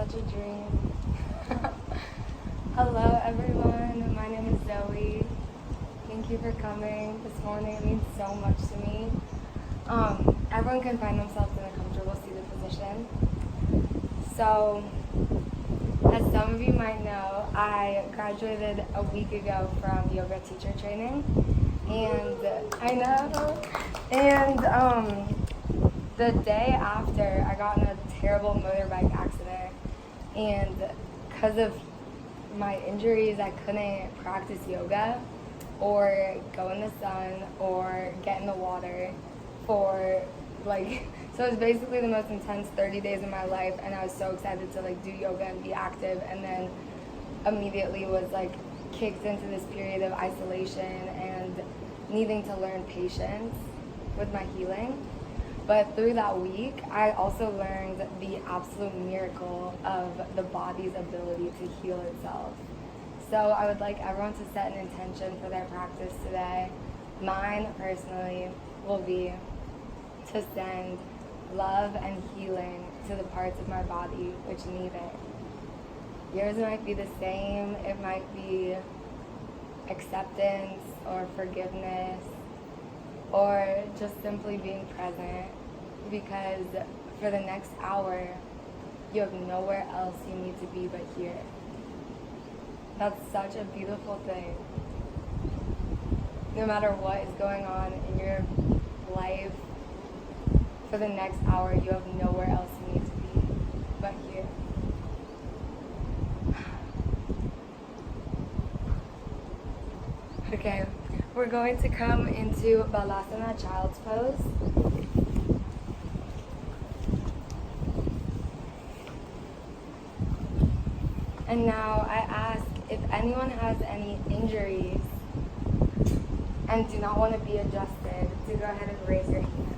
such a dream. Hello everyone, my name is Zoe. Thank you for coming this morning. It means so much to me. Everyone can find themselves in a comfortable seated position. So, as some of you might know, I graduated a week ago from yoga teacher training. And the day after, I got in a terrible motorbike accident. And because of my injuries, I couldn't practice yoga or go in the sun or get in the water for so it was basically the most intense 30 days of my life, and I was so excited to do yoga and be active, and then immediately was kicked into this period of isolation and needing to learn patience with my healing. But through that week, I also learned the absolute miracle of the body's ability to heal itself. So I would like everyone to set an intention for their practice today. Mine, personally, will be to send love and healing to the parts of my body which need it. Yours might be the same. It might be acceptance or forgiveness or just simply being present, because for the next hour, you have nowhere else you need to be but here. That's such a beautiful thing. No matter what is going on in your life, for the next hour, you have nowhere else you need to be but here. Okay, we're going to come into Balasana, child's pose. And now I ask if anyone has any injuries and do not want to be adjusted, to go ahead and raise your hand.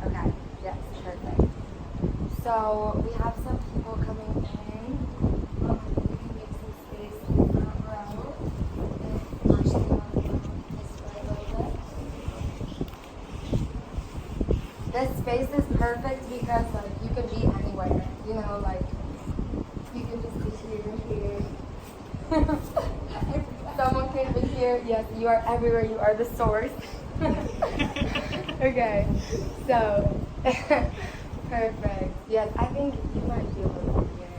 Okay, yes, perfect. So we have some people coming in. We can make some space in the front row. And actually, this way a little bit. This space is perfect because you could be anywhere. You could just be here. Someone could be here. Yes, you are everywhere. You are the source. Okay, so perfect. Yes, I think you might feel a little here.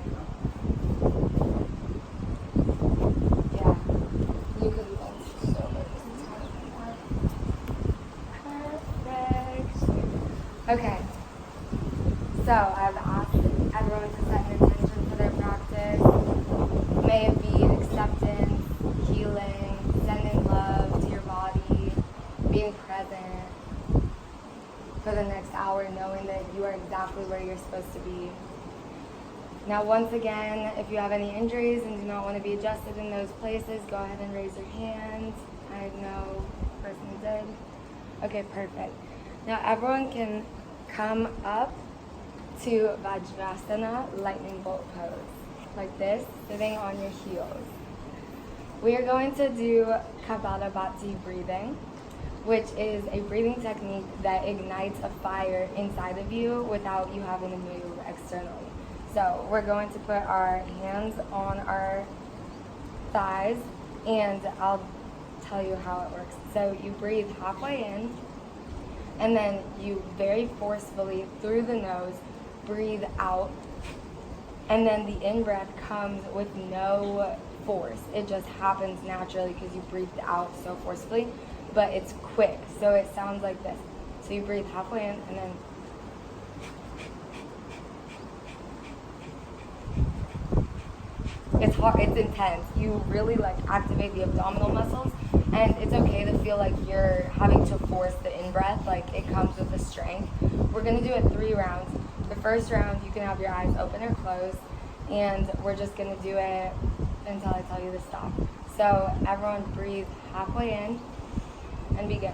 Yeah, you could bend over just a tiny bit more. Perfect. Okay, so I've asked everyone to set an intention for their practice. May it be acceptance, healing, sending love to your body, being present for the next hour, knowing that you are exactly where you're supposed to be. Now, once again, if you have any injuries and do not want to be adjusted in those places, go ahead and raise your hands. I know the person who did. Okay, perfect. Now, everyone can come up to Vajrasana, lightning bolt pose, like this, sitting on your heels. We are going to do Kapalabhati breathing, which is a breathing technique that ignites a fire inside of you without you having to move externally. So we're going to put our hands on our thighs, and I'll tell you how it works. So you breathe halfway in, and then you very forcefully through the nose breathe out, and then the in-breath comes with no force. It just happens naturally because you breathed out so forcefully. But it's quick, so it sounds like this. So you breathe halfway in, and then it's hard, it's intense. You really activate the abdominal muscles, and it's okay to feel like you're having to force the in-breath, it comes with the strength. We're gonna do it 3 rounds. The first round, you can have your eyes open or closed, and we're just gonna do it until I tell you to stop. So everyone breathe halfway in, and begin.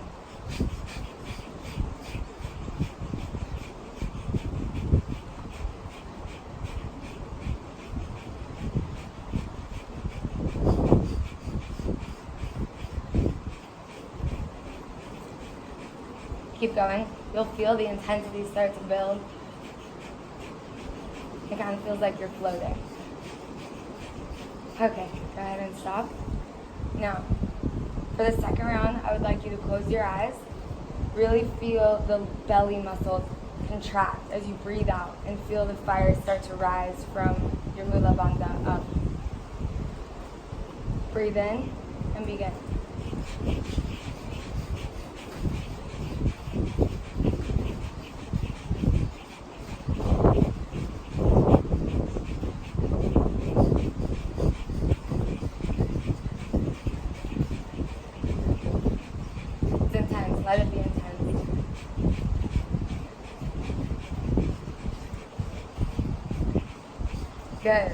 Keep going. You'll feel the intensity start to build. It kind of feels like you're floating. Okay, go ahead and stop. Now, for the second round, I would like you to close your eyes. Really feel the belly muscles contract as you breathe out and feel the fire start to rise from your Mula Bandha up. Breathe in and begin. It's intense. Let it be intense. Good.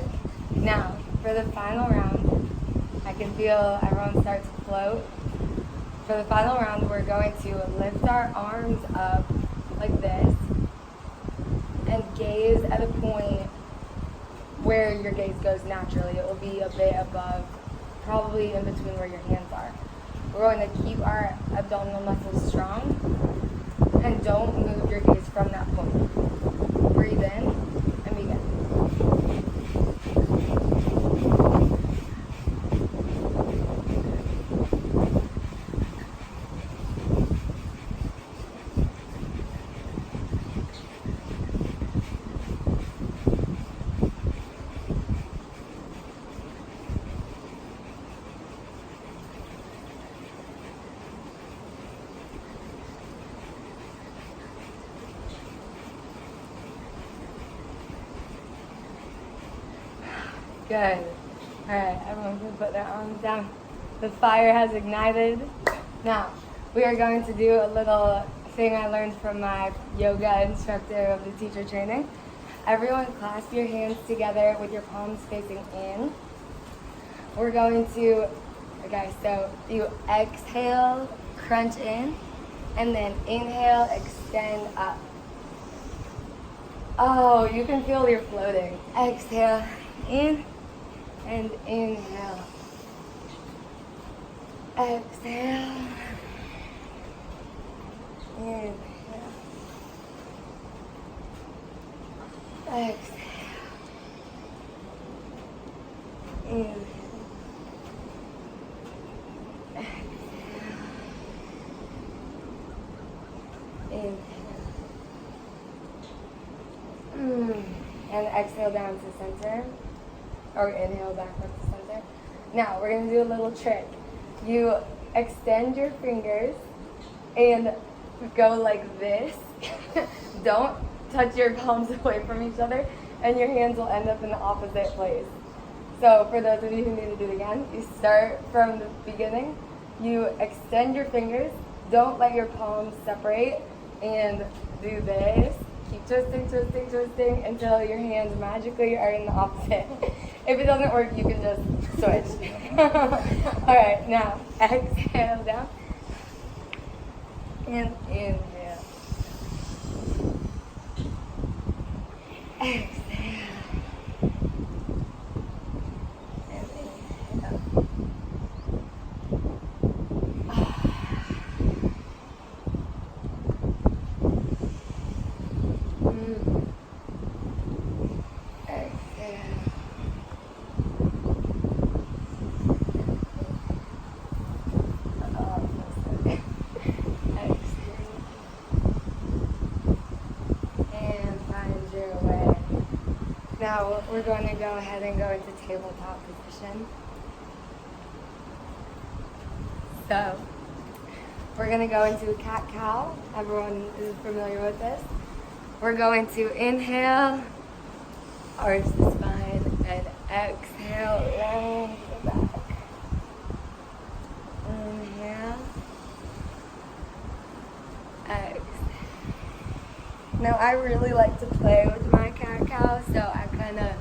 Now, for the final round, I can feel everyone start to float. For the final round, we're going to lift our arms up like this and gaze at a point where your gaze goes naturally. It will be a bit above, probably in between where your hands are. We're going to keep our abdominal muscles strong and don't move your gaze from that point. Breathe in and begin. Good. All right, everyone can put their arms down. The fire has ignited. Now, we are going to do a little thing I learned from my yoga instructor of the teacher training. Everyone clasp your hands together with your palms facing in. We're going to, okay, so you exhale, crunch in, and then inhale, extend up. Oh, you can feel you're floating. Exhale, in. And inhale. Exhale. Inhale. Exhale. Inhale. Exhale. Inhale. And exhale down to center. Or inhale back up to center. Now, we're going to do a little trick. You extend your fingers and go like this. Don't touch your palms away from each other, and your hands will end up in the opposite place. So for those of you who need to do it again, you start from the beginning. You extend your fingers. Don't let your palms separate, and do this. Keep twisting, twisting, twisting until your hands magically are in the opposite. If it doesn't work, you can just switch. All right, now exhale down and inhale. Exhale and inhale. Now we're going to go ahead and go into tabletop position. So we're going to go into a cat-cow. Everyone is familiar with this. We're going to inhale, arch the spine, and exhale, round the back. Inhale, exhale. Now I really like to play with my cat-cow, so I kind of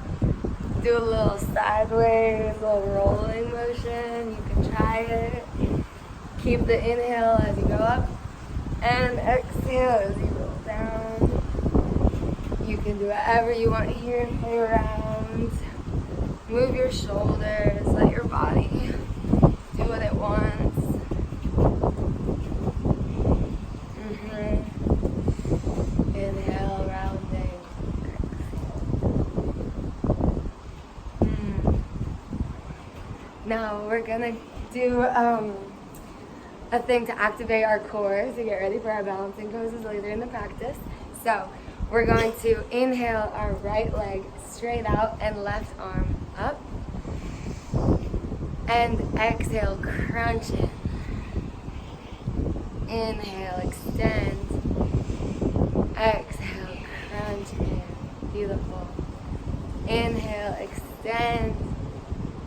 do a little sideways, a little rolling motion. You can try it. Keep the inhale as you go up, and exhale as you roll down. You can do whatever you want here and play around. Move your shoulders, let your body do what it wants. Inhale, rounding. Exhale. we're gonna do a thing to activate our core to get ready for our balancing poses later in the practice. So we're going to inhale our right leg straight out and left arm up. And exhale, crunch in. Inhale, extend. Exhale, crunch in. Beautiful. Inhale, extend.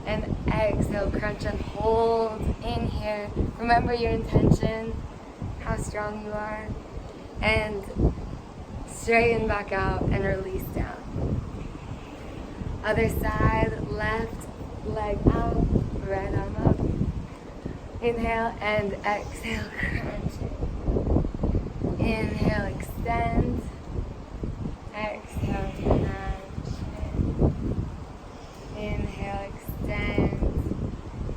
And exhale, crunch and hold in here. Remember your intention, how strong you are. And straighten back out and release down. Other side, left leg out, right arm up. Inhale and exhale, crunch it. Inhale, extend. Exhale, crunch it. Inhale, extend.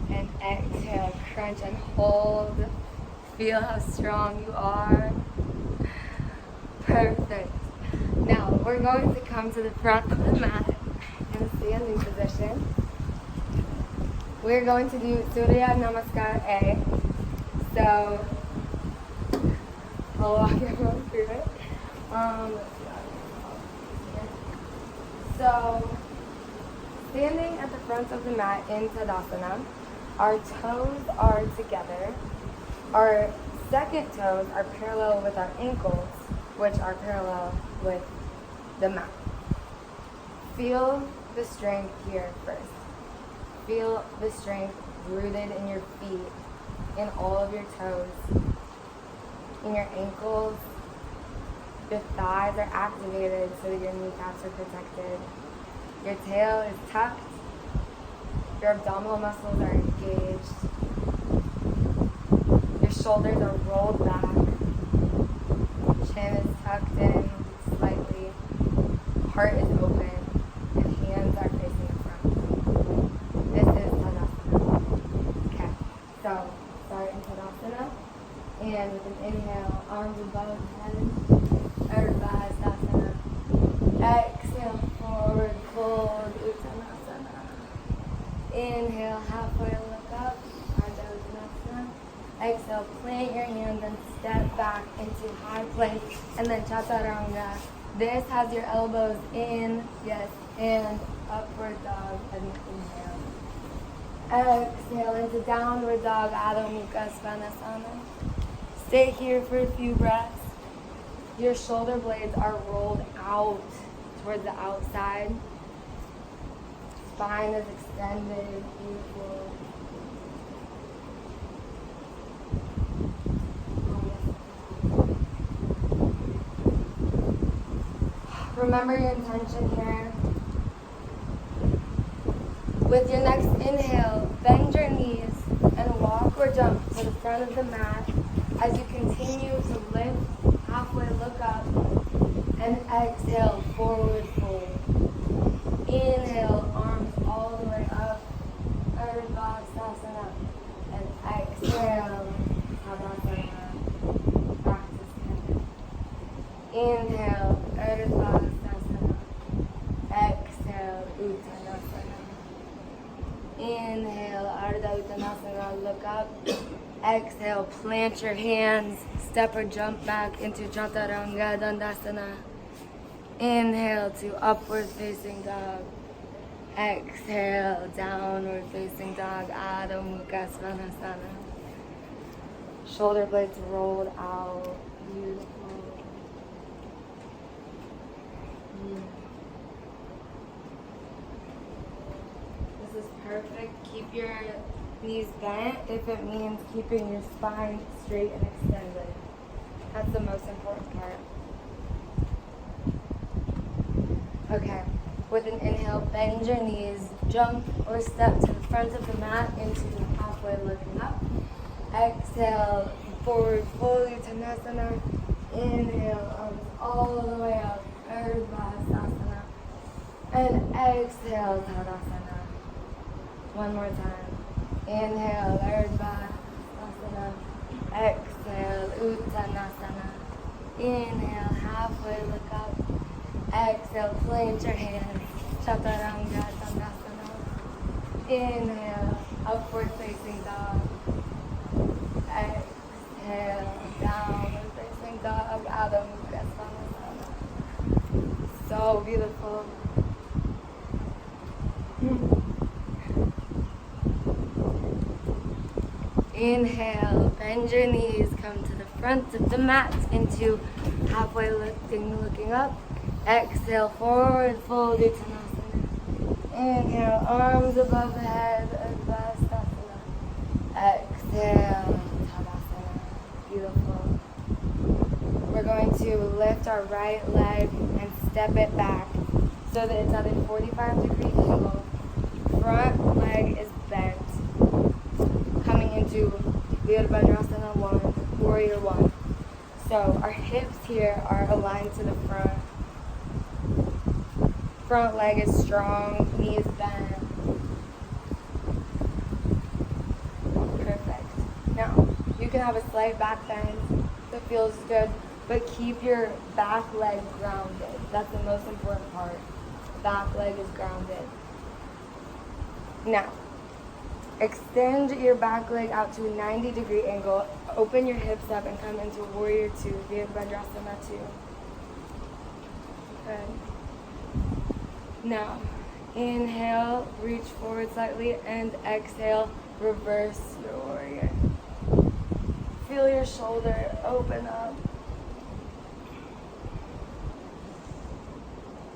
And exhale, crunch and hold. Feel how strong you are. Perfect. Now we're going to come to the front of the mat in a standing position. We're going to do Surya Namaskar A. So I'll walk everyone through it. So standing at the front of the mat in Tadasana, our toes are together. Our second toes are parallel with our ankles, which are parallel with the mat. Feel the strength here first. Feel the strength rooted in your feet, in all of your toes, in your ankles. Your thighs are activated so that your kneecaps are protected. Your tail is tucked. Your abdominal muscles are engaged. Your shoulders are rolled back. Chin is tucked in slightly. Heart is open. And hands are facing the front. This is Tadasana. Okay, so start in Tadasana. And with an inhale, arms above head. Urdhva-stasana. Exhale, forward fold, Uttanasana. Inhale, halfway look up, Ardha Uttanasana. Exhale, plant your hands and step back into high plank, and then Chaturanga. This has your elbows in, yes, and upward dog, and inhale. Exhale into downward dog, Adho Mukha Svanasana. Stay here for a few breaths. Your shoulder blades are rolled out towards the outside. Spine is extended, beautiful. Remember your intention here. With your next inhale, bend your knees and walk or jump to the front of the mat as you continue to lift, halfway look up, and exhale, forward fold. Inhale, arms all the way up, Urdhva-stasana, and exhale, Tadasana, back to standing. Inhale, Urdhva-stasana, exhale, Uttanasana. Inhale, Ardha Uttanasana, look up. Exhale, plant your hands, step or jump back into Chaturanga Dandasana. Inhale to upward facing dog. Exhale, downward facing dog, Adho Mukha Svanasana. Shoulder blades rolled out, beautiful. This is perfect. Keep your knees bent if it means keeping your spine straight and extended. That's the most important part. Okay, with an inhale, bend your knees, jump or step to the front of the mat into halfway looking up. Exhale, forward fold, Uttanasana. Inhale, arms all the way up, Urdhva-stasana. And exhale, Tadasana. One more time. Inhale, Urdhva-stasana. Exhale, Uttanasana. Inhale, halfway look up. Exhale, plant your hands. Chaturanga Dandasana. Inhale. Upward facing dog. Exhale, downward facing dog. Adho Mukha Svanasana. So beautiful. Inhale, bend your knees, come to the front of the mat into halfway looking up. Exhale, forward fold Uttanasana. Inhale, arms above the head, Urdhva. Exhale, Tadasana. Beautiful. We're going to lift our right leg and step it back so that it's at a 45-degree angle. Front leg is bent. Coming into Virabhadrasana 1, Warrior 1. So our hips here are aligned to the front. Front leg is strong, knees bent. Perfect. Now, you can have a slight back bend that feels good, but keep your back leg grounded. That's the most important part. Back leg is grounded. Now, extend your back leg out to a 90-degree angle. Open your hips up and come into Warrior 2, Virabhadrasana 2. Good. Now, inhale, reach forward slightly, and exhale, reverse your warrior. Feel your shoulder open up.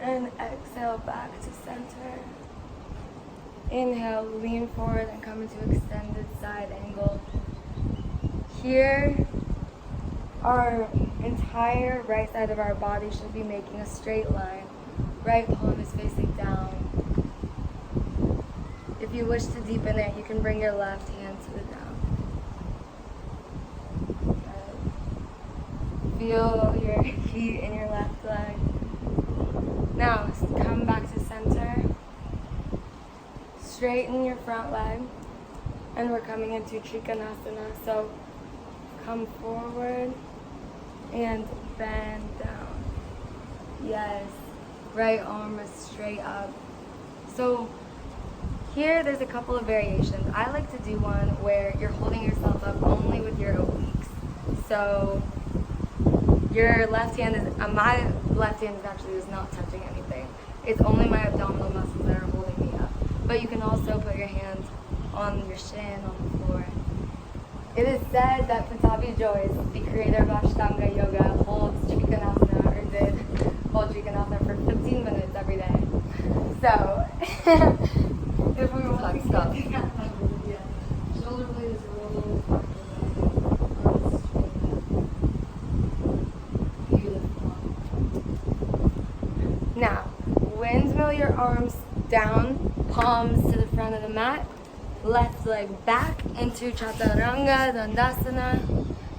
And exhale back to center. Inhale, lean forward and come into extended side angle. Here, our entire right side of our body should be making a straight line. Right palm is facing down. If you wish to deepen it, you can bring your left hand to the ground. Feel your feet in your left leg. Now, come back to center. Straighten your front leg. And we're coming into Trikonasana. So, come forward and bend down. Yes. Right arm is straight up. So here there's a couple of variations. I like to do one where you're holding yourself up only with your obliques. So your left hand is, my left hand is not touching anything. It's only my abdominal muscles that are holding me up. But you can also put your hands on your shin, on the floor. It is said that Pattabhi Jois, the creator of Ashtanga Yoga, holds Trikonasana, or did hold Trikonasana for 15 minutes every day. So, if we want to stop. Shoulder blades roll. Beautiful. Now, windmill your arms down, palms to the front of the mat. Left leg back into Chaturanga Dandasana.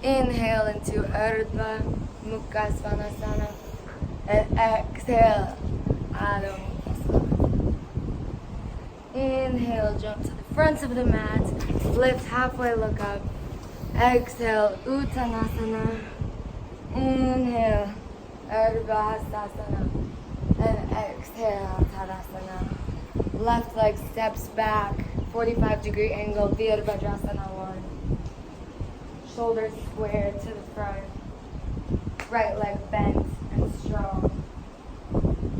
Inhale into Urdhva Mukha Svanasana. And exhale, Adho Mukha Svanasana. Inhale, jump to the front of the mat. Lift halfway, look up. Exhale, Uttanasana. Inhale, Urdhva Hastasana. And exhale, Tadasana. Left leg steps back. 45-degree angle, Virabhadrasana 1. Shoulders squared to the front. Right leg bent and strong.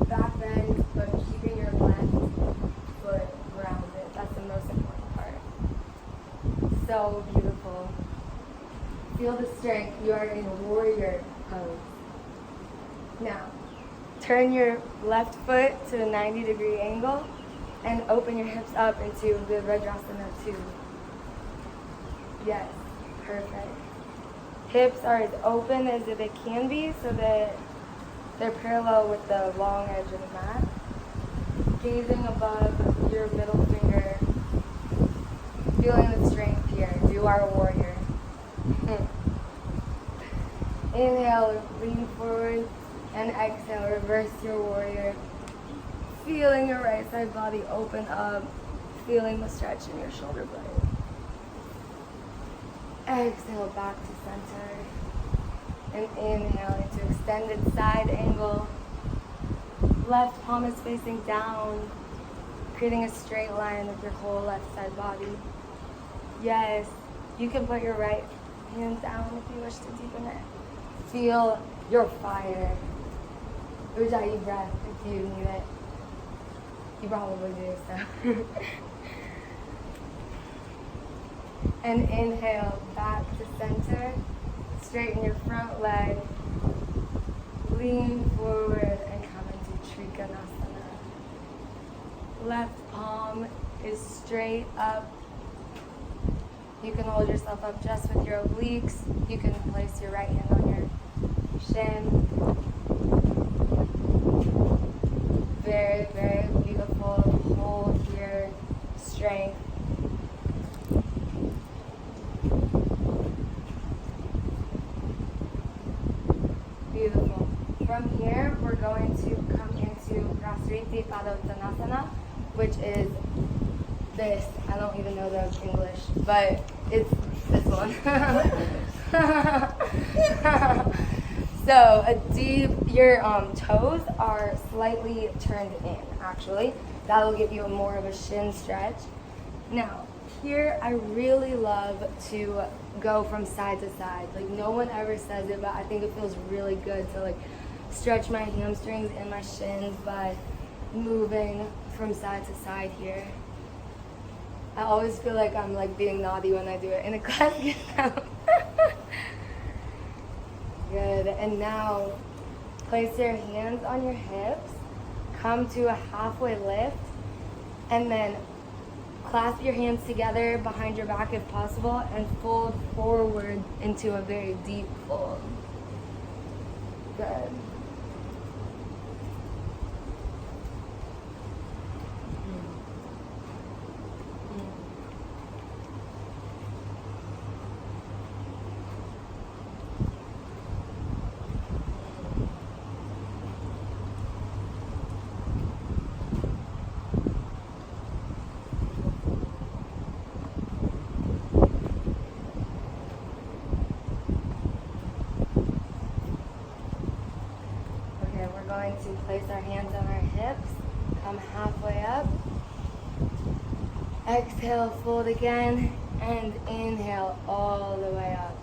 Back bend, but keeping your left foot grounded. That's the most important part. So beautiful. Feel the strength. You are in warrior pose. Now, turn your left foot to a 90-degree angle. And open your hips up into the Virabhadrasana 2. Yes, perfect. Hips are as open as they can be so that they're parallel with the long edge of the mat. Gazing above your middle finger. Feeling the strength here. You are a warrior. Inhale, lean forward, and exhale, reverse your warrior. Feeling your right side body open up, feeling the stretch in your shoulder blade. Exhale back to center. And inhale into extended side angle. Left palm is facing down, creating a straight line with your whole left side body. Yes. You can put your right hand down if you wish to deepen it. Feel your fire. Ujjayi breath if you need it. You probably do, so. And inhale back to center. Straighten your front leg. Lean forward and come into Trikonasana. Left palm is straight up. You can hold yourself up just with your obliques. You can place your right hand on your shin. Very, very beautiful. Hold here. Strength. Beautiful. From here, we're going to come into Prasriti Padottanasana, which is this. I don't even know the English, but it's this one. So your toes are slightly turned in, actually. That'll give you more of a shin stretch. Now, here I really love to go from side to side. Like, no one ever says it, but I think it feels really good to like stretch my hamstrings and my shins by moving from side to side here. I always feel like I'm like being naughty when I do it in a class. Good. And now place your hands on your hips, come to a halfway lift, and then clasp your hands together behind your back if possible and fold forward into a very deep fold. Good. Going to place our hands on our hips, come halfway up, exhale, fold again, and inhale all the way up.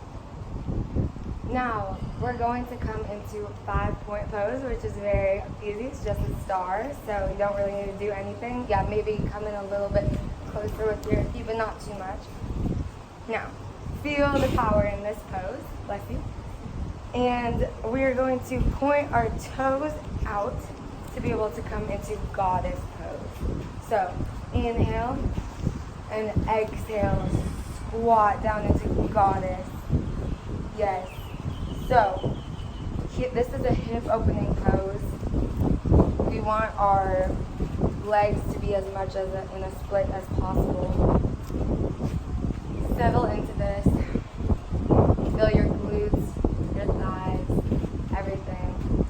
Now, we're going to come into 5-point pose, which is very easy. It's just a star, so you don't really need to do anything. Yeah, maybe come in a little bit closer with your feet, but not too much. Now, feel the power in this pose. Bless you. And we're going to point our toes out to be able to come into goddess pose. So inhale and exhale, squat down into goddess. Yes. So this is a hip opening pose. We want our legs to be as much as in a split as possible. Settle into this. Feel your glutes, your thighs, everything.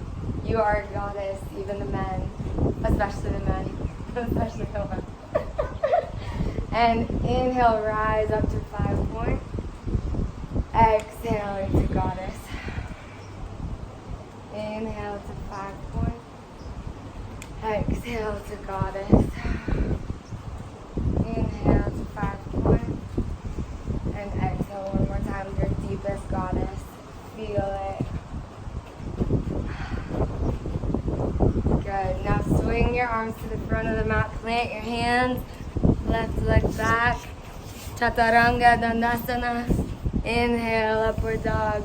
You are a goddess, even the men, especially the men, especially the men. And inhale, rise up to 5-point. Exhale into goddess. Inhale to 5-point. Exhale to goddess. Inhale to 5-point. And exhale one more time, your deepest goddess. Feel it. Good. Now swing your arms to the front of the mat. Plant your hands. Left leg back. Chaturanga Dandasana. Inhale, upward dog.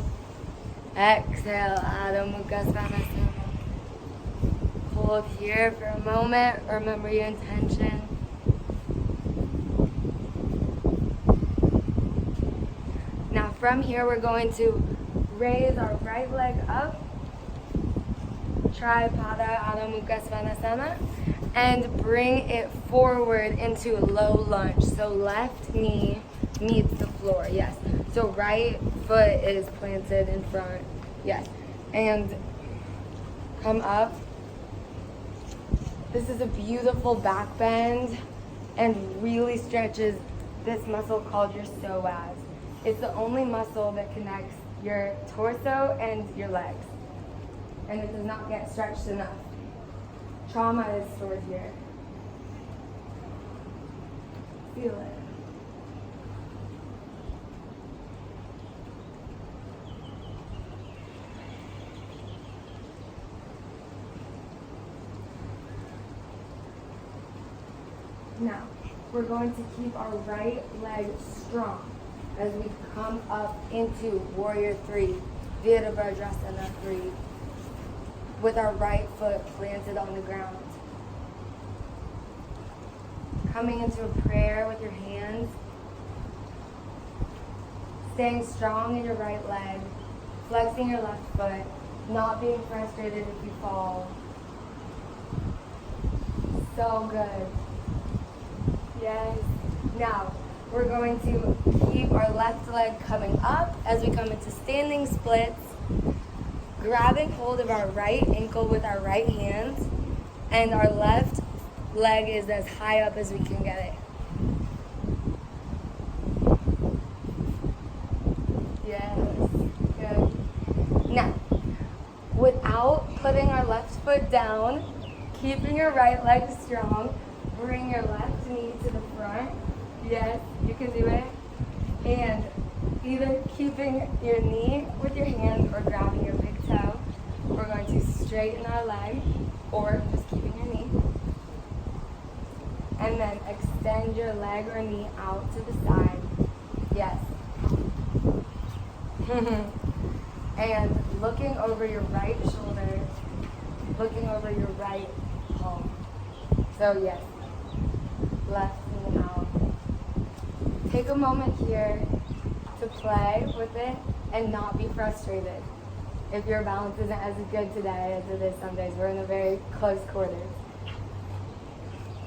Exhale, Adho Mukha Svanasana. Hold here for a moment. Remember your intention. Now from here, we're going to raise our right leg up. Tripada Adho Mukha Svanasana. And bring it forward into a low lunge. So left knee meets the floor. Yes. So right foot is planted in front. Yes. And come up. This is a beautiful back bend and really stretches this muscle called your psoas. It's the only muscle that connects your torso and your legs. And it does not get stretched enough. Trauma is stored here. Feel it. Now, we're going to keep our right leg strong as we come up into Warrior 3, Virabhadrasana 3, with our right foot planted on the ground. Coming into a prayer with your hands, staying strong in your right leg, flexing your left foot, not being frustrated if you fall. So good. Yes. Now, we're going to keep our left leg coming up as we come into standing splits, grabbing hold of our right ankle with our right hand, and our left leg is as high up as we can get it. Yes. Good. Now, without putting our left foot down, keeping your right leg strong, bring your left knee to the front. Yes, you can do it. And either keeping your knee with your hand or grabbing your big toe. We're going to straighten our leg or just keeping your knee. And then extend your leg or knee out to the side. Yes. And looking over your right shoulder, looking over your right palm. So yes, left knee out. Take a moment here to play with it and not be frustrated. If your balance isn't as good today as it is some days, we're in a very close quarters.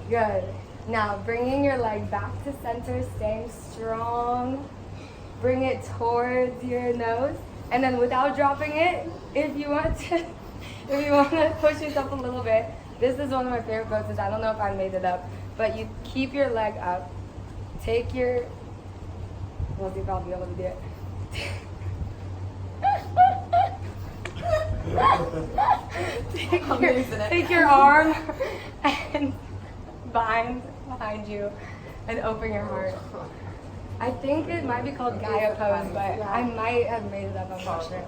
Good. Now bringing your leg back to center, staying strong. Bring it towards your nose, and then without dropping it, if you want to push yourself a little bit. This is one of my favorite poses. I don't know if I made it up, but you keep your leg up. Take your, we'll see if I'll be able to do it. Take your arm and bind behind you and open your heart. I think it might be called Gaia pose, but I might have made it up, I'm not sure.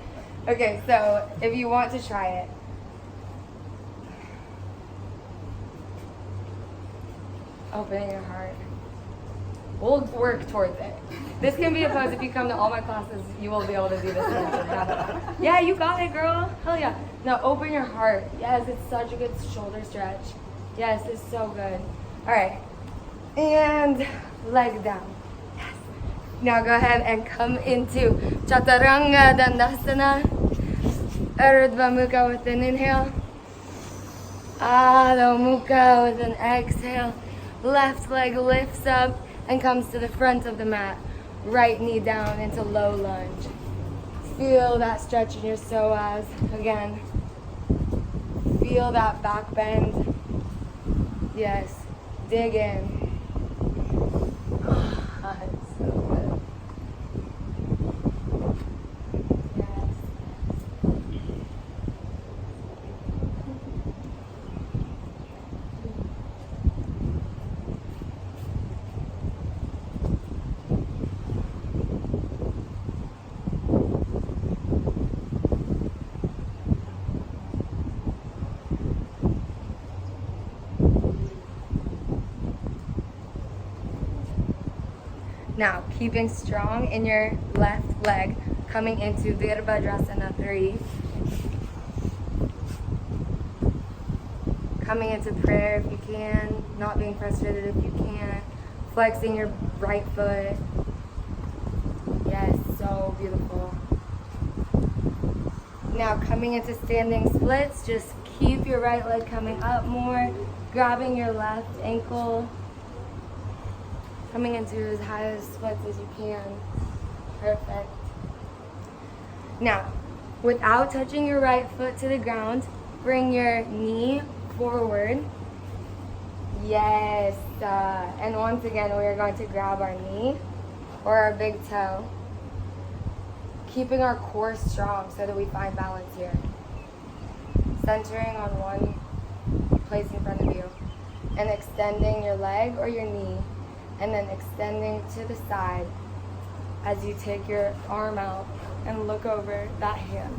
Okay, so if you want to try it. Opening your heart. We'll work towards it. This can be a pose. If you come to all my classes, you will be able to do this. Yeah, you got it, girl. Hell yeah. Now open your heart. Yes, it's such a good shoulder stretch. Yes, it's so good. All right. And leg down. Yes. Now go ahead and come into Chaturanga Dandasana. Urdhva Mukha with an inhale. Adho Mukha with an exhale. Left leg lifts up and comes to the front of the mat. Right knee down into low lunge. Feel that stretch in your psoas. Again, feel that back bend. Yes, dig in. Oh, it's so good. Yes. Now, keeping strong in your left leg, coming into Virabhadrasana 3. Coming into prayer if you can, not being frustrated if you can't. Flexing your right foot. Yes, so beautiful. Now, coming into standing splits, just keep your right leg coming up more, grabbing your left ankle. Coming into as high as splits as you can. Perfect. Now, without touching your right foot to the ground, bring your knee forward. Yes. And once again, we are going to grab our knee or our big toe, keeping our core strong so that we find balance here. Centering on one place in front of you and extending your leg or your knee. And then extending to the side as you take your arm out and look over that hand.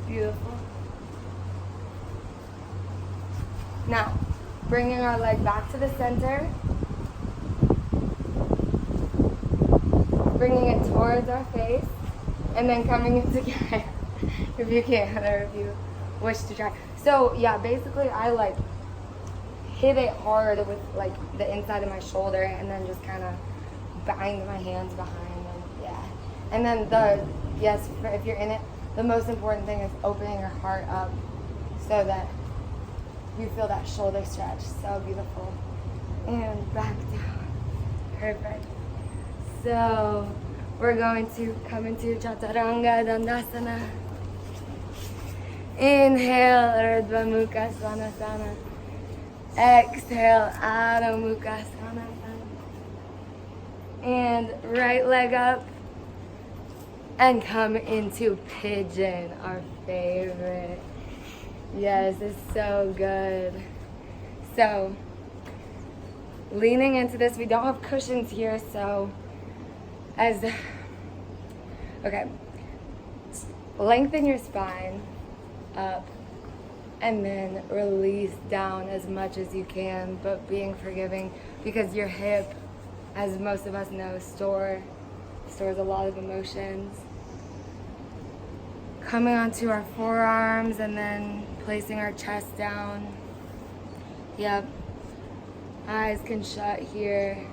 Beautiful. Now, bringing our leg back to the center. Bringing it towards our face. And then coming in together if you can, or if you wish to try. So yeah, basically I like hit it hard with like the inside of my shoulder and then just kind of bind my hands behind them. Yeah. And then if you're in it, the most important thing is opening your heart up so that you feel that shoulder stretch. So beautiful. And back down. Perfect. So we're going to come into Chaturanga Dandasana. Inhale, Urdhva Mukha Svanasana. Exhale, Adho Mukha Svanasana. And right leg up. And come into Pigeon, our favorite. Yes, it's so good. So, leaning into this, we don't have cushions here, so lengthen your spine up and then release down as much as you can, but being forgiving because your hip, as most of us know, stores a lot of emotions. Coming onto our forearms and then placing our chest down. Yep. Eyes can shut here.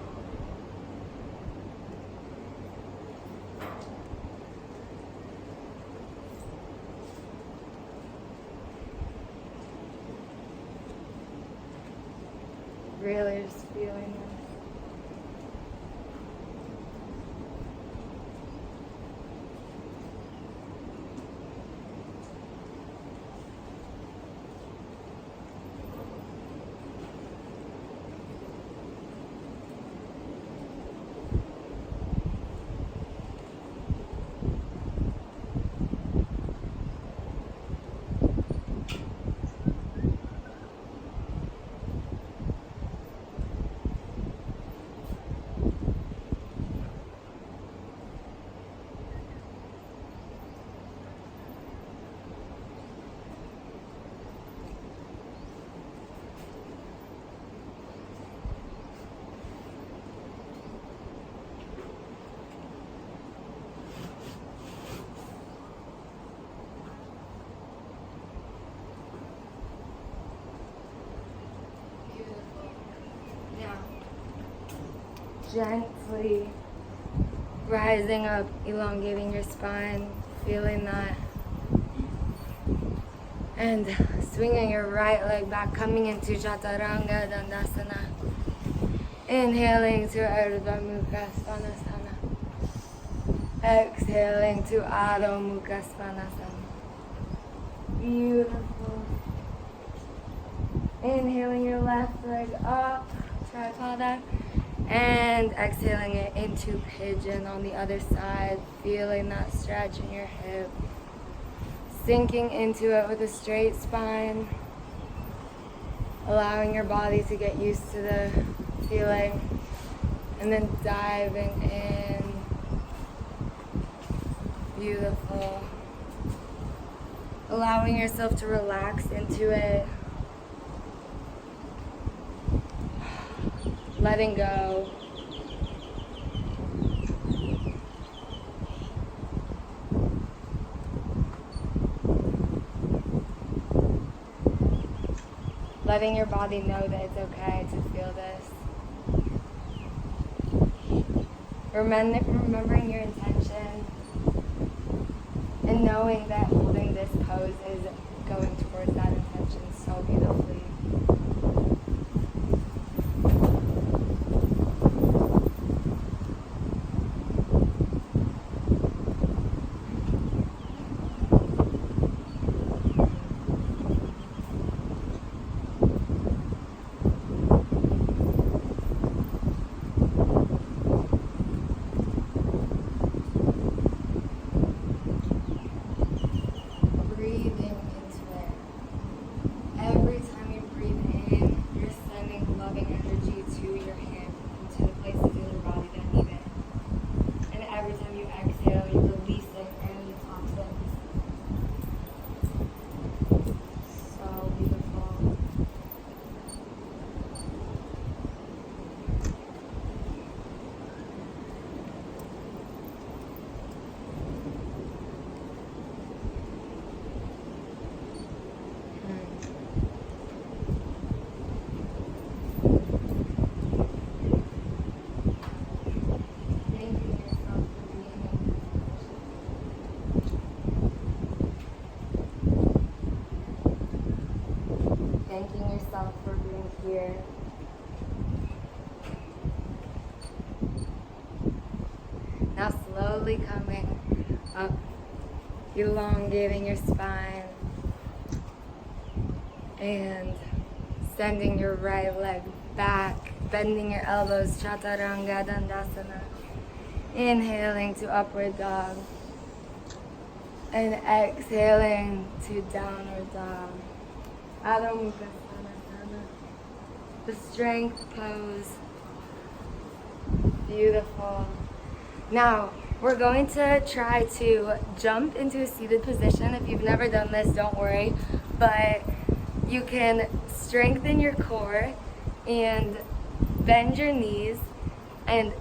Really just feeling this. Gently rising up, elongating your spine, feeling that. And swinging your right leg back, coming into Chaturanga Dandasana. Inhaling to Urdhva Mukha Svanasana. Exhaling to Adho Mukha Svanasana. Beautiful. Inhaling your left leg up, Tripada. And exhaling it into Pigeon on the other side, feeling that stretch in your hip. Sinking into it with a straight spine, allowing your body to get used to the feeling, and then diving in. Beautiful. Allowing yourself to relax into it. Letting go. Letting your body know that it's okay to feel this. Remembering your intention and knowing that holding this pose is going towards that intention so beautifully. Breathing into it. Every time you breathe slowly coming up, elongating your spine, and sending your right leg back, bending your elbows, Chaturanga Dandasana. Inhaling to upward dog, and exhaling to downward dog. Adho Mukha Svanasana. The strength pose. Beautiful. Now, we're going to try to jump into a seated position. If you've never done this, don't worry. But you can strengthen your core and bend your knees and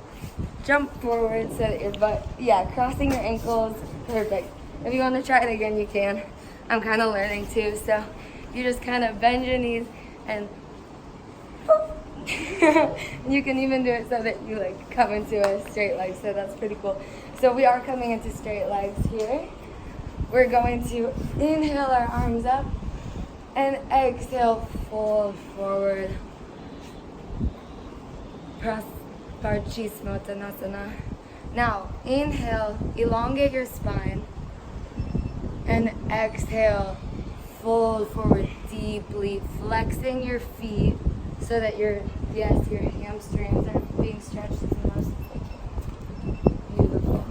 jump forward so that your butt, crossing your ankles, perfect. If you want to try it again, you can. I'm kind of learning too, so you just kind of bend your knees and you can even do it so that you like come into a straight leg, so that's pretty cool. So we are coming into straight legs here. We're going to inhale our arms up and exhale, fold forward. Parchismottanasana. Now, inhale, elongate your spine, and exhale, fold forward deeply, flexing your feet so that your hamstrings are being stretched as most. Beautiful.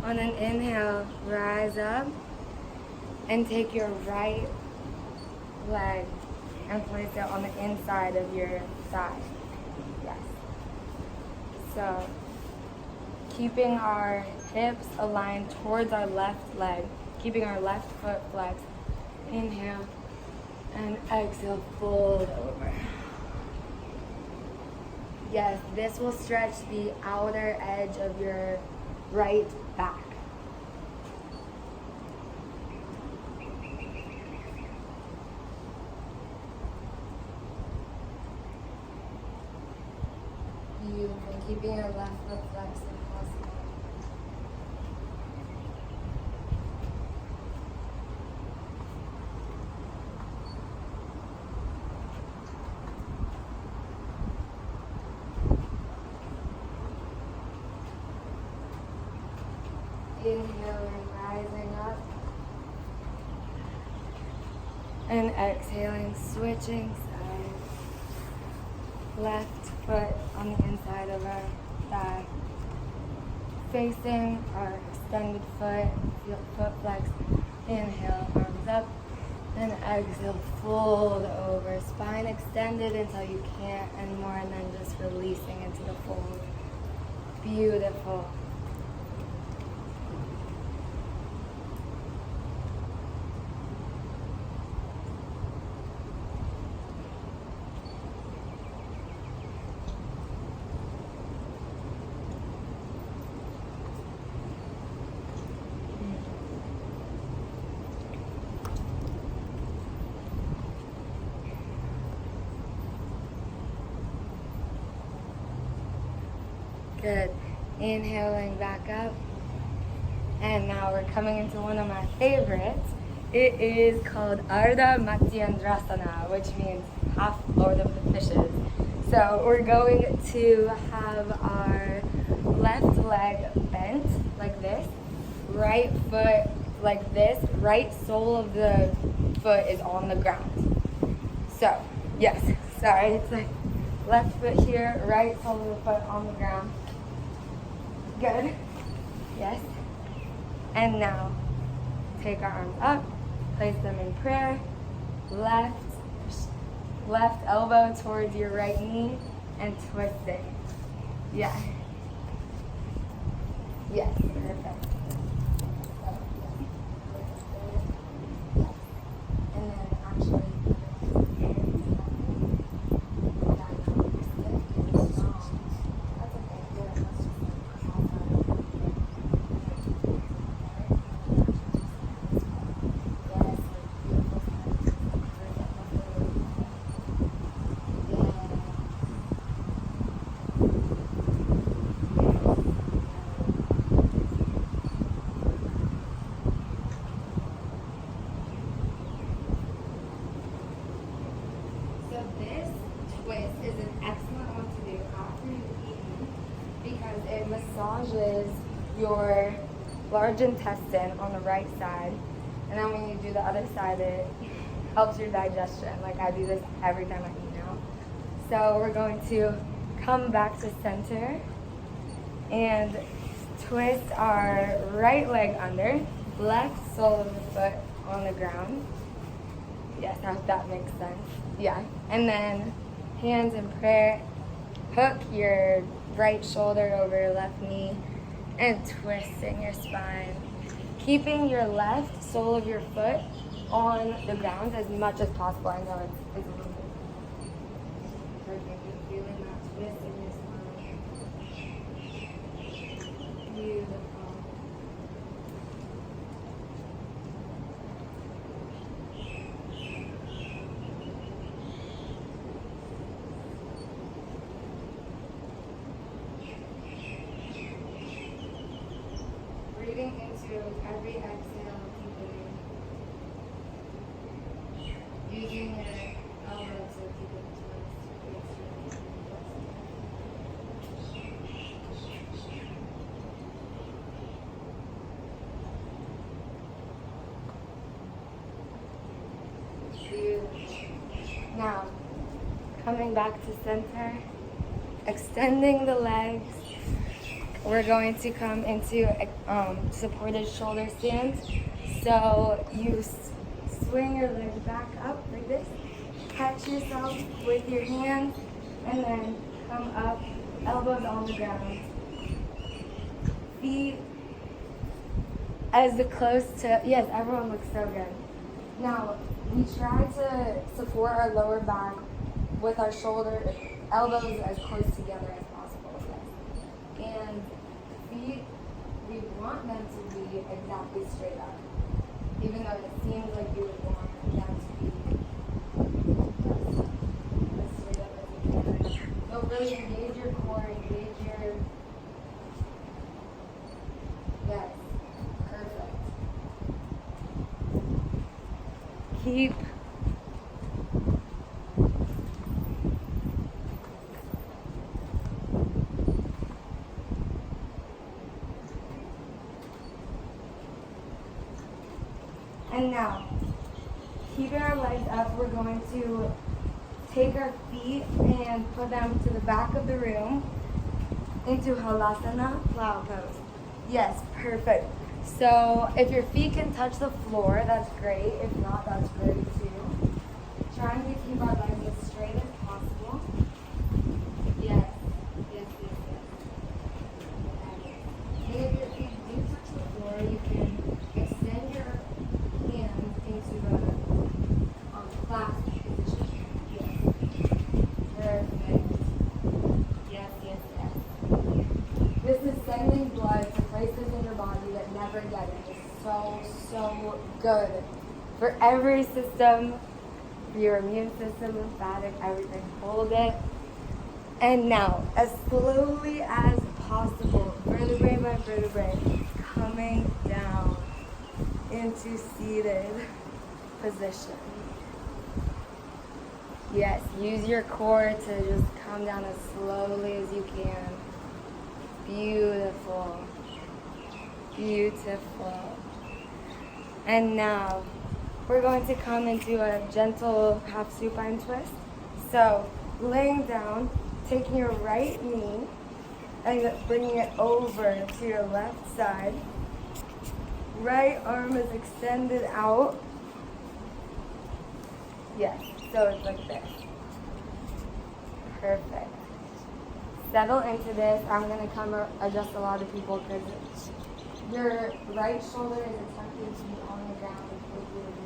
On an inhale, rise up and take your right leg and place it on the inside of your thigh. Yes. So, keeping our hips aligned towards our left leg, keeping our left foot flexed. Inhale and exhale, fold over. Yes, this will stretch the outer edge of your right back. Beautiful. Keeping your left foot flexed if possible. Inhaling, rising up. And exhaling, switching sides. Left foot on the inside of our thigh. Facing our extended foot, feel foot flex. Inhale, arms up. And exhale, fold over. Spine extended until you can't anymore, and then just releasing into the fold. Beautiful. Good. Inhaling back up. And now we're coming into one of my favorites. It is called Ardha Matsyendrasana, which means half Lord of the Fishes. So we're going to have our left leg bent like this, right foot like this, right sole of the foot is on the ground. So, yes, sorry, it's like left foot here, right sole of the foot on the ground. Good. Yes. And now, take our arms up, place them in prayer. Left elbow towards your right knee and twisting. Yeah. Yes, perfect. And then your large intestine on the right side. And then when you do the other side, it helps your digestion. Like I do this every time I eat now. So we're going to come back to center and twist our right leg under, left sole of the foot on the ground. Yes, I hope that makes sense. Yeah. And then hands in prayer. Hook your right shoulder over your left knee and twisting your spine. Keeping your left sole of your foot on the ground as much as possible. I know it's a little bit perfect. You're feeling that twist in your spine. Beautiful. Breathing into every exhale, using your elbow to keep it towards Beautiful. Now, coming back to center, extending the legs. We're going to come into supported shoulder stance. So you swing your legs back up like this, catch yourself with your hands, and then come up, elbows on the ground. Feet as close to, yes, everyone looks so good. Now, we try to support our lower back with our elbows as close together as possible. Yes. And feet, we want them to be exactly straight up. Even though it seems like you would want them to be as straight up as you can. So really engage your core, engage your, yes, perfect. Keep And now, keeping our legs up, we're going to take our feet and put them to the back of the room into Halasana, plow pose. Yes, perfect. So if your feet can touch the floor, that's great. If not, that's great too. Trying to keep our legs as straight as possible. Yes, yes, yes, yes. And if your feet do touch the floor, you can extend your hands into the clasp position. Yes. Perfect. Yes, yes, yes. This is sending blood to places in your body that never get it. It's so, so good for every system, for your immune system, lymphatic, everything. Hold it. And now, as slowly as possible, vertebrae by vertebrae, coming down into seated position. Yes, use your core to just come down as slowly as you can. Beautiful. Beautiful. And now, we're going to come into a gentle half supine twist. So, laying down, taking your right knee and bringing it over to your left side. Right arm is extended out. Yes, so it's like this. Perfect. Settle into this. I'm going to come adjust a lot of people because your right shoulder is attempting to be on the ground with your knees.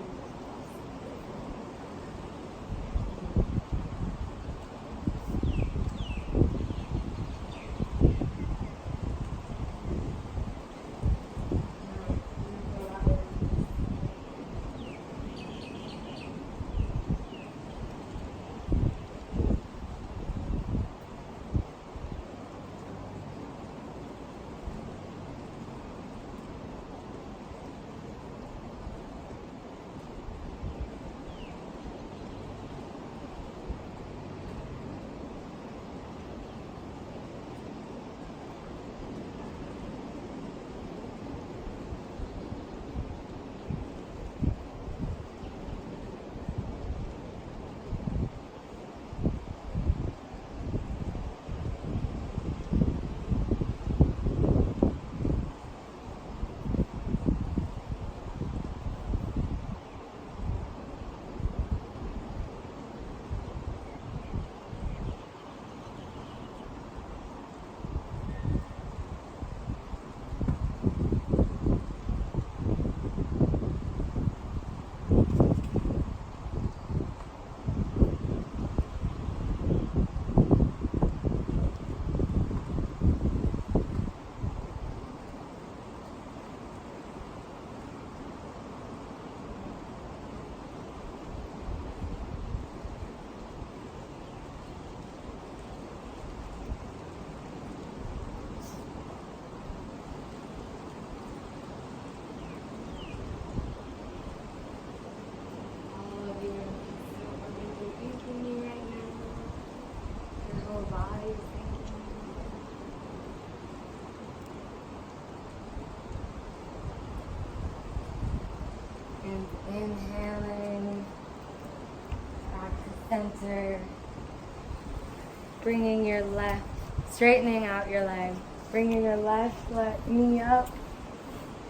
Inhaling back to center. Bringing your left, straightening out your leg. Bringing your left knee up.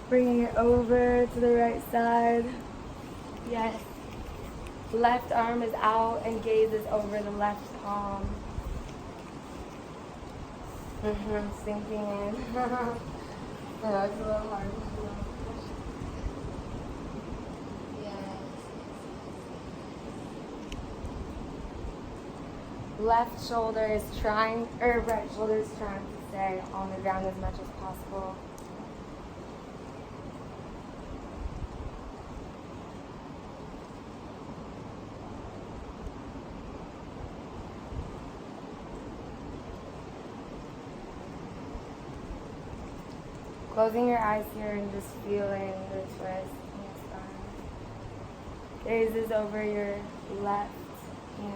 Bringing it over to the right side. Yes. Left arm is out and gaze is over the left palm. Sinking in. No, it's a little hard. Left shoulder is trying, or right shoulder is trying to stay on the ground as much as possible. Closing your eyes here and just feeling the twist in your spine. Gaze is over your left hand.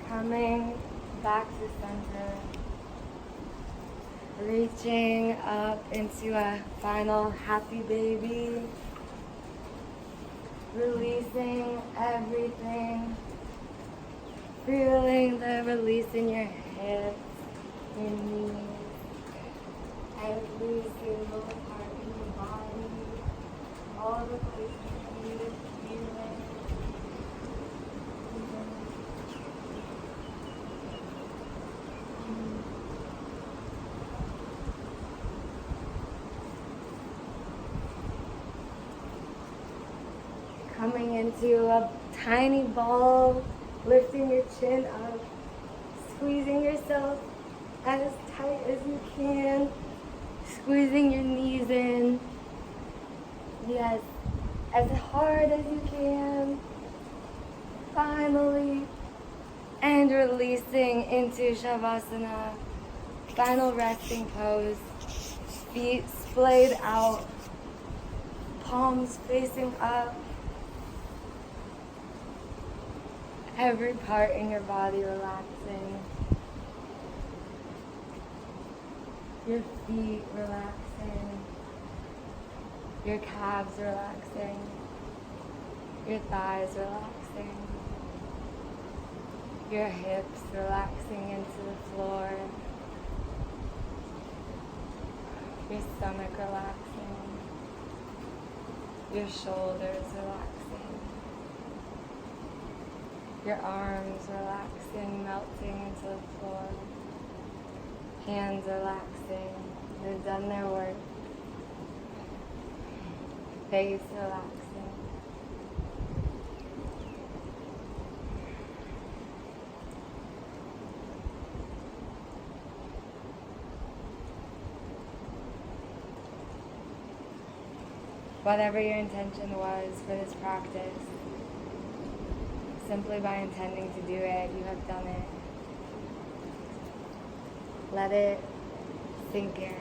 Coming back to center, reaching up into a final happy baby, releasing everything, feeling the release in your hips, your knees, every single part in your body, all the places you need to feel it. Coming into a tiny ball, lifting your chin up, squeezing yourself as tight as you can, squeezing your knees in. Yes, as hard as you can. Finally, and releasing into Shavasana, final resting pose, feet splayed out, palms facing up. Every part in your body relaxing. Your feet relaxing. Your calves relaxing. Your thighs relaxing. Your hips relaxing into the floor. Your stomach relaxing. Your shoulders relaxing. Your arms relaxing, melting into the floor. Hands relaxing. They've done their work. Face relaxing. Whatever your intention was for this practice, simply by intending to do it, you have done it. Let it sink in.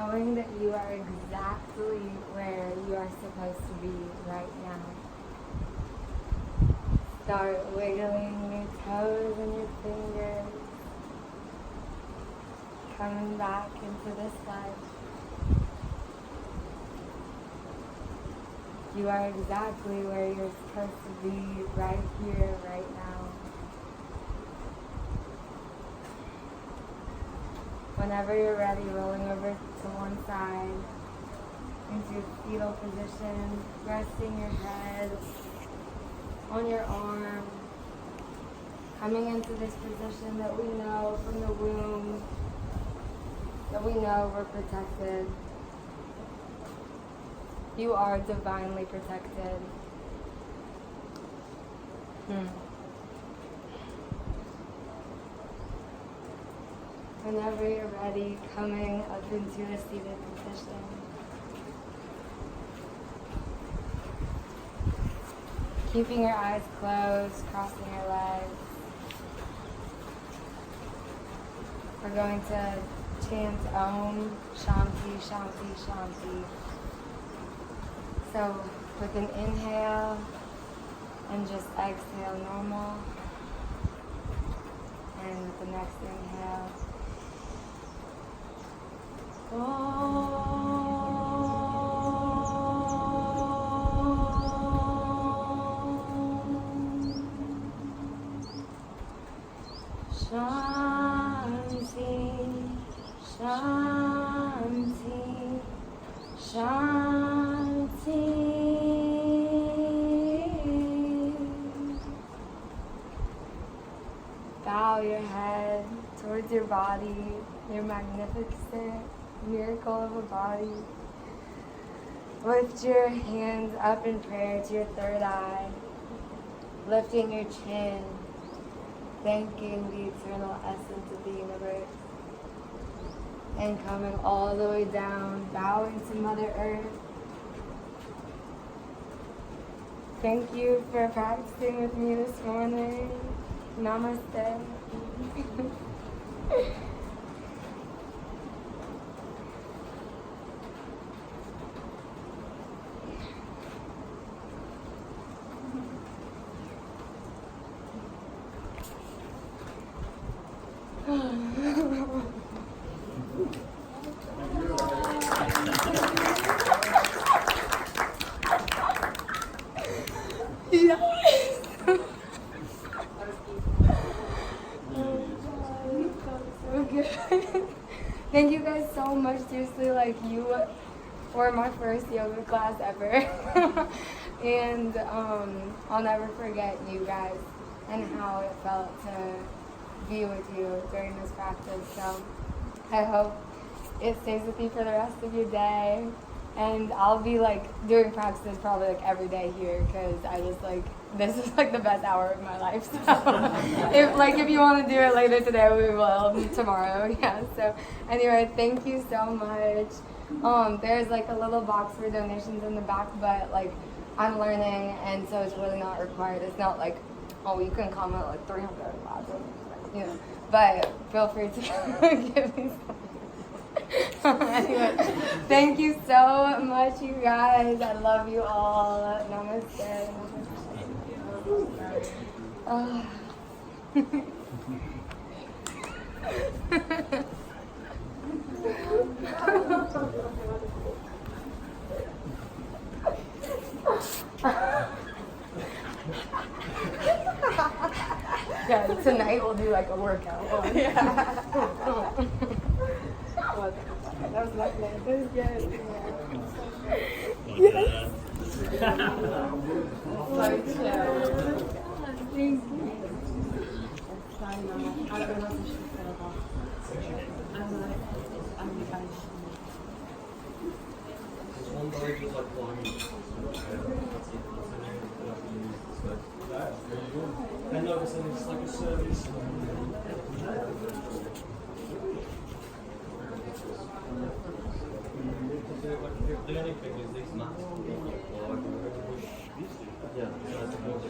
knowing that you are exactly where you are supposed to be right now. Start wiggling your toes and your fingers, coming back into this life. You are exactly where you're supposed to be right here, right now. Whenever you're ready, rolling over to one side into a fetal position, resting your head on your arm, coming into this position that we know from the womb, that we know we're protected. You are divinely protected. Whenever you're ready, coming up into a seated position. Keeping your eyes closed, crossing your legs. We're going to chant Om Shanti Shanti Shanti. So with an inhale and just exhale normal. And with the next inhale. Shanti, Shanti, Shanti. Bow your head towards your body, your magnificent miracle of a body. Lift your hands up in prayer to your third eye, lifting your chin, thanking the eternal essence of the universe, and coming all the way down, bowing to Mother Earth. Thank you for practicing with me this morning. Namaste. Thank you guys so much. Seriously, like, you were my first yoga class ever. And I'll never forget you guys and how it felt to be with you during this practice. So I hope it stays with you for the rest of your day. And I'll be like doing practices probably like every day here, because I just like, this is like the best hour of my life. So if you want to do it later today, we will tomorrow. Yeah. So anyway, thank you so much. There's like a little box for donations in the back, but like I'm learning, and so it's really not required. It's not like, oh, you can comment like 300 you know, but feel free to give me some. Anyway, thank you so much, you guys. I love you all. Namaste. Yeah, tonight we'll do like a workout. Yeah. That was lovely. That was good. Yeah. Yes. Thank you. I noticed that it's like a service. The only thing is these nuts. Yeah, that's the most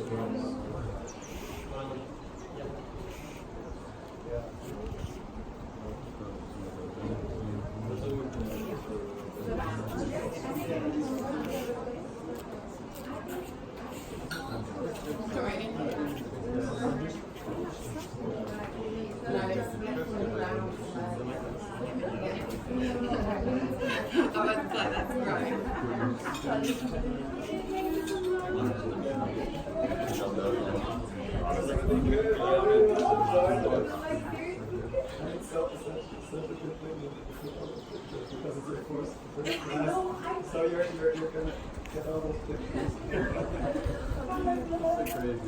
So you're gonna get all those pictures.